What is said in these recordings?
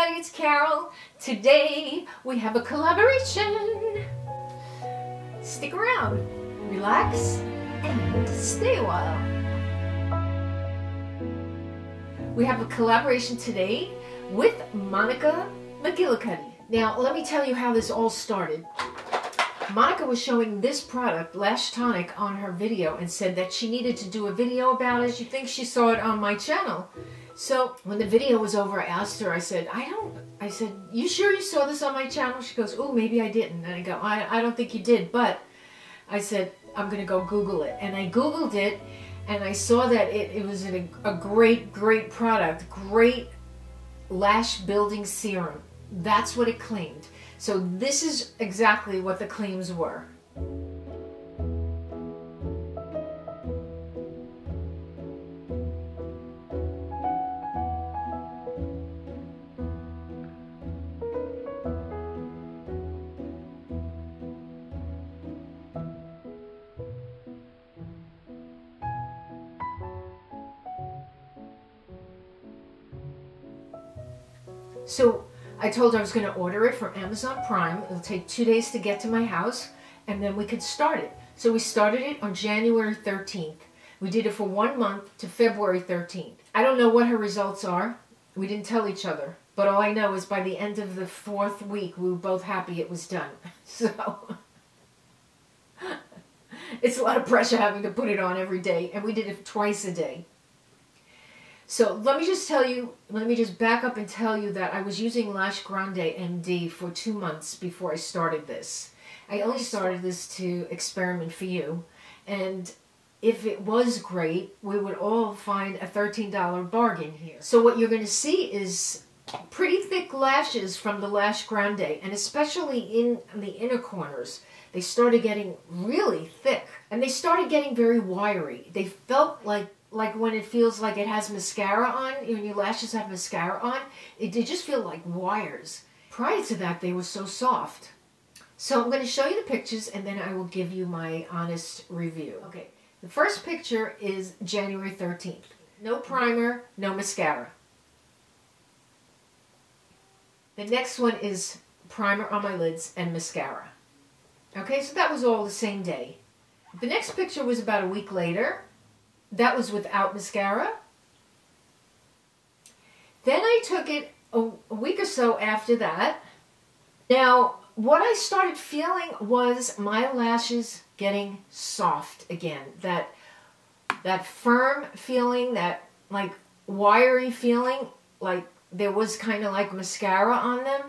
Hi, it's Carol. Today we have a collaboration. Stick around, relax, and stay a while. We have a collaboration today with Monika McGillicuddy. Now, let me tell you how this all started. Monika was showing this product, Lash Tonic, on her video and said that she needed to do a video about it. She thinks she saw it on my channel. So when the video was over, I asked her, I said, you sure you saw this on my channel? She goes, oh, maybe I didn't. And I go, I don't think you did. But I said, I'm going to go Google it. And I Googled it, and I saw that it was a great, great product. Great lash building serum. That's what it claimed. So this is exactly what the claims were. So I told her I was going to order it from Amazon Prime. It'll take 2 days to get to my house, and then we could start it. So we started it on January 13th. We did it for 1 month to February 13th. I don't know what her results are. We didn't tell each other. But all I know is by the end of the 4th week, we were both happy it was done. So it's a lot of pressure having to put it on every day, and we did it twice a day. So let me just back up and tell you that I was using Lash Grande MD for 2 months before I started this. I only started this to experiment for you, and if it was great, we would all find a $13 bargain here. So what you're going to see is pretty thick lashes from the Lash Grande, and especially in the inner corners. They started getting really thick, and they started getting very wiry. They felt like when it feels like it has mascara on, when your lashes have mascara on, they just feel like wires. Prior to that, they were so soft. So I'm going to show you the pictures, and then I will give you my honest review. Okay, the first picture is January 13th. No primer, no mascara. The next one is primer on my lids and mascara. Okay, so that was all the same day. The next picture was about a week later. That was without mascara. Then I took it a week or so after that. Now, what I started feeling was my lashes getting soft again. That firm feeling, that like wiry feeling, like there was kind of like mascara on them,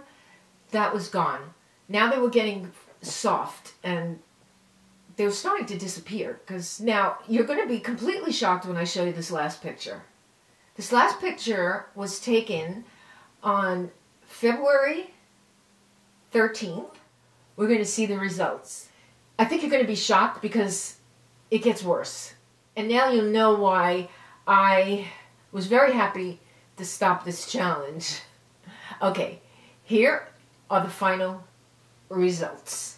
that was gone. Now they were getting soft, and they were starting to disappear. Because now you're going to be completely shocked when I show you this last picture. This last picture was taken on February 13th. We're going to see the results. I think you're going to be shocked because it gets worse. And now you'll know why I was very happy to stop this challenge. Okay, here are the final results.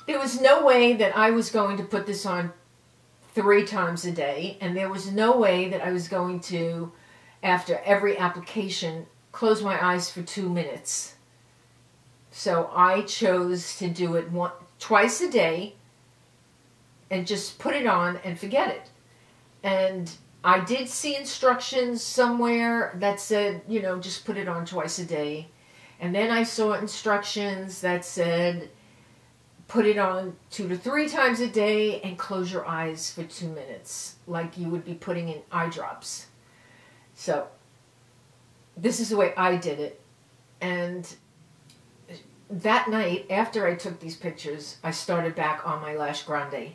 There was no way that I was going to put this on 3 times a day, and there was no way that I was going to, after every application, close my eyes for 2 minutes. So I chose to do it twice a day and just put it on and forget it. And I did see instructions somewhere that said, you know, just put it on twice a day. And then I saw instructions that said, put it on 2 to 3 times a day and close your eyes for 2 minutes, like you would be putting in eye drops. So this is the way I did it. And that night, after I took these pictures, I started back on my Lash Grande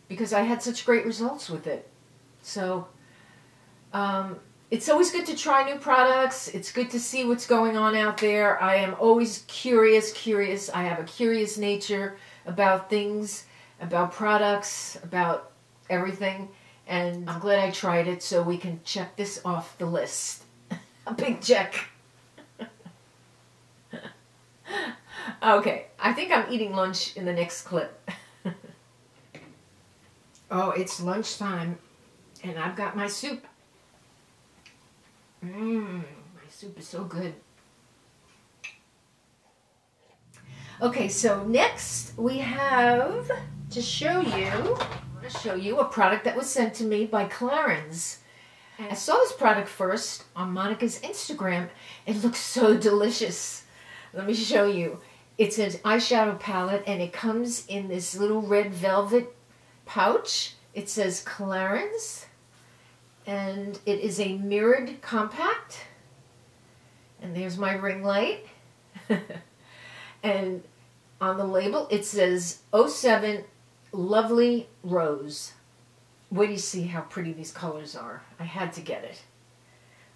because I had such great results with it. So it's always good to try new products. It's good to see what's going on out there. I am always curious. I have a curious nature about things, about products, about everything. And I'm glad I tried it so we can check this off the list. A big check. Okay, I think I'm eating lunch in the next clip. Oh, it's lunchtime, and I've got my soup. My Soup is so good. Okay, so next we have to show you, I want to show you a product that was sent to me by Clarins. I saw this product first on Monika's Instagram. It looks so delicious. Let me show you. It's an eyeshadow palette and it comes in this little red velvet pouch. It says Clarins and it is a mirrored compact. And there's my ring light. And on the label it says 07 Lovely Rose. Wait till you see how pretty these colors are. I had to get it.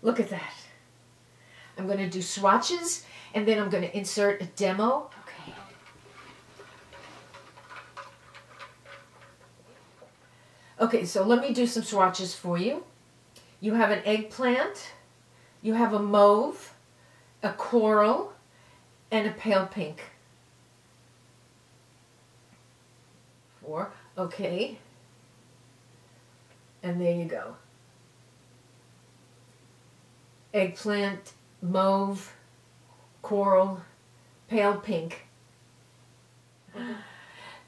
Look at that. I'm going to do swatches and then I'm going to insert a demo. Okay. Okay, so let me do some swatches for you. You have an eggplant, you have a mauve, a coral, and a pale pink. 4. Okay. And there you go. Eggplant, mauve, coral, pale pink.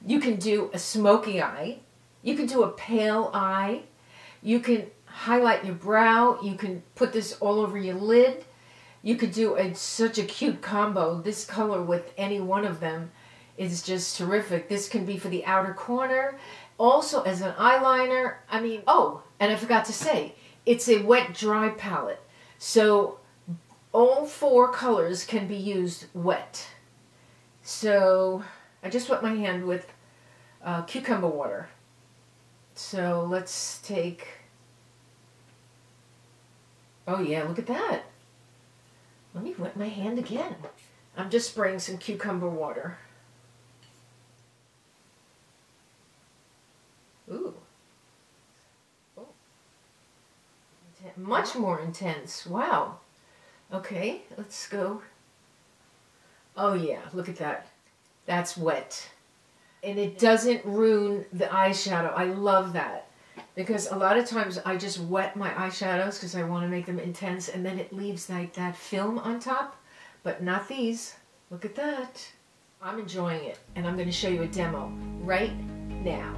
You can do a smoky eye. You can do a pale eye. You can highlight your brow. You can put this all over your lid. You could do such a cute combo. This color with any one of them is just terrific. This can be for the outer corner. Also as an eyeliner. I mean, oh, and I forgot to say, it's a wet-dry palette. So all 4 colors can be used wet. So I just wet my hand with cucumber water. So let's take, oh yeah, look at that. Let me wet my hand again. I'm just spraying some cucumber water. Ooh. Oh. Much more intense. Wow. Okay, let's go. Oh yeah, look at that. That's wet. And it doesn't ruin the eyeshadow. I love that. Because a lot of times I just wet my eyeshadows because I want to make them intense and then it leaves like that film on top. But not these. Look at that. I'm enjoying it and I'm going to show you a demo right now.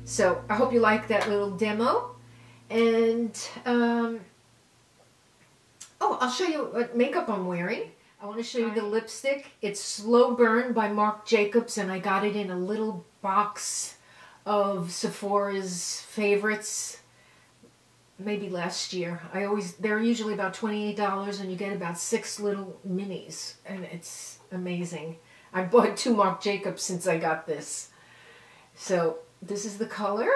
So I hope you like that little demo. And, oh, I'll show you what makeup I'm wearing. I want to show you the lipstick. It's Slow Burn by Marc Jacobs, and I got it in a little box of Sephora's favorites. maybe last year. They're usually about $28 and you get about 6 little minis and it's amazing. I bought 2 Marc Jacobs since I got this. So this is the color.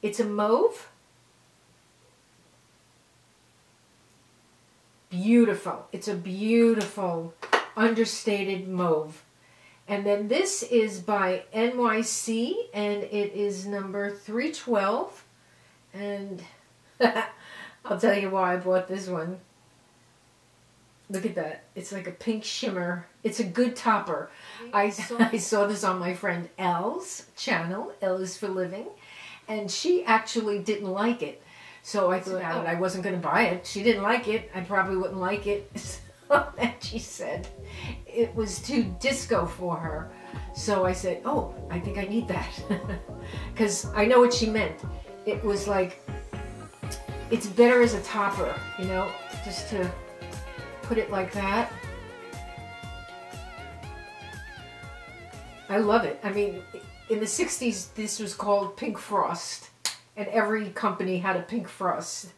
It's a mauve. Beautiful. It's a beautiful understated mauve. And then this is by NYC and it is number 312. And I'll tell you why I bought this one. Look at that. It's like a pink shimmer. It's a good topper. I saw this on my friend Elle's channel. Elle is for Living. And she actually didn't like it. So I thought I wasn't going to buy it. She didn't like it. I probably wouldn't like it. And she said it was too disco for her. So I said, oh, I think I need that. Because I know what she meant. It was like, it's better as a topper, you know, just to put it like that. I love it. I mean, in the 60s, this was called Pink Frost. And every company had a Pink Frost.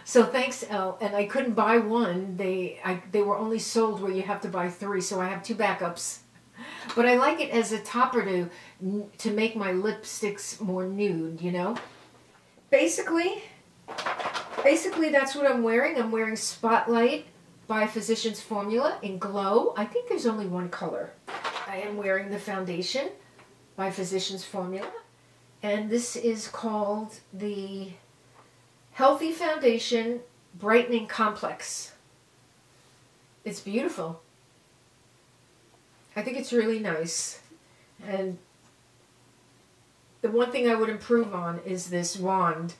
So thanks, Elle. And I couldn't buy one. They were only sold where you have to buy 3, so I have 2 backups. But I like it as a topper to make my lipsticks more nude, you know? Basically that's what I'm wearing. I'm wearing Spotlight by Physicians Formula in Glow. I think there's only 1 color. I am wearing the foundation by Physicians Formula. And this is called the Healthy Foundation Brightening Complex. It's beautiful. I think it's really nice. And the one thing I would improve on is this wand.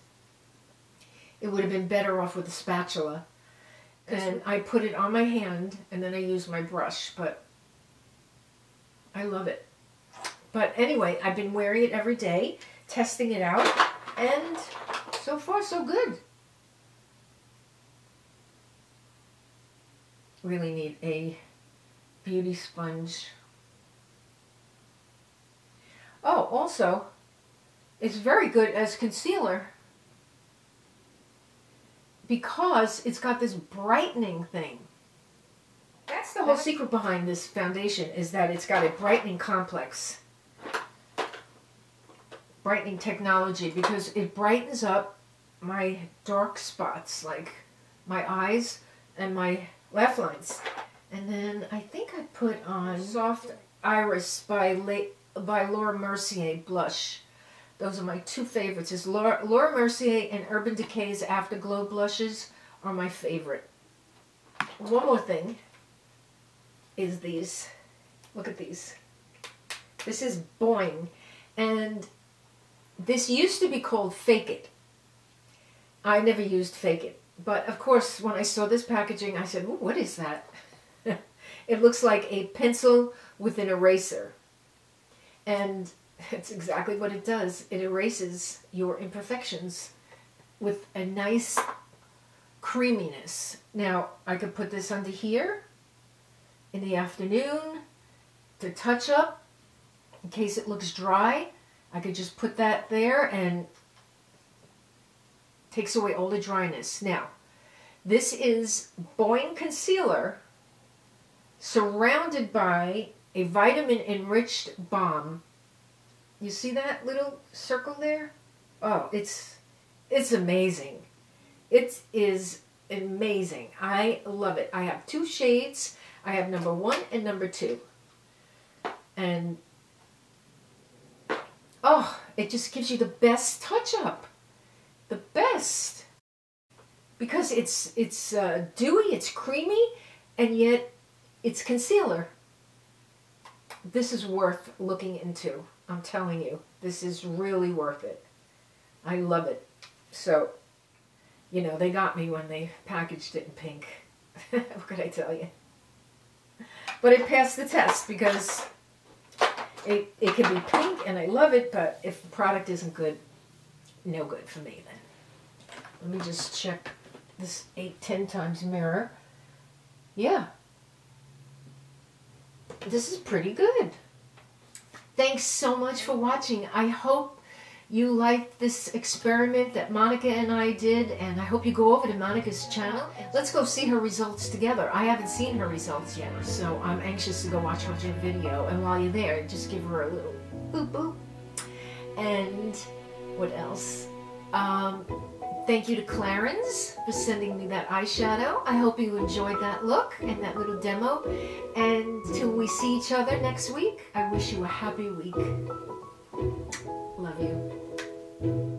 It would have been better off with a spatula. And I put it on my hand and then I use my brush, but I love it. But anyway, I've been wearing it every day, testing it out, and so far so good. Really need a beauty sponge. Oh, also, it's very good as concealer because it's got this brightening thing. That's the whole secret behind this foundation, is that it's got a brightening complex. Brightening technology, because it brightens up my dark spots, like my eyes and my laugh lines. And then I think I put on Soft Iris by Laura Mercier blush. Those are my 2 favorites. Is Laura Mercier and Urban Decay's Afterglow blushes are my favorite. One more thing is these. Look at these. This is Boing. And this used to be called Fake It. I never used Fake It. But of course, when I saw this packaging, I said, what is that? It looks like a pencil with an eraser. And it's exactly what it does. It erases your imperfections with a nice creaminess. Now, I could put this under here in the afternoon to touch up in case it looks dry. I could just put that there and takes away all the dryness. Now, this is Boing Concealer surrounded by a vitamin-enriched balm. You see that little circle there? Oh, it's amazing. It is amazing. I love it. I have 2 shades. I have number 1 and number 2. And oh, it just gives you the best touch-up. The best. Because it's dewy, it's creamy, and yet it's concealer. This is worth looking into. I'm telling you. This is really worth it. I love it. So, you know, they got me when they packaged it in pink. What could I tell you? But it passed the test because it can be pink and I love it, but if the product isn't good, no good for me then. Let me just check this 8-10 times mirror. Yeah. This is pretty good. Thanks so much for watching. I hope you liked this experiment that Monika and I did, and I hope you go over to Monika's channel. Let's go see her results together. I haven't seen her results yet, so I'm anxious to go watch her video. And while you're there, just give her a little boop boop. And what else? Thank you to Clarins for sending me that eyeshadow. I hope you enjoyed that look and that little demo. And till we see each other next week, I wish you a happy week. Love you.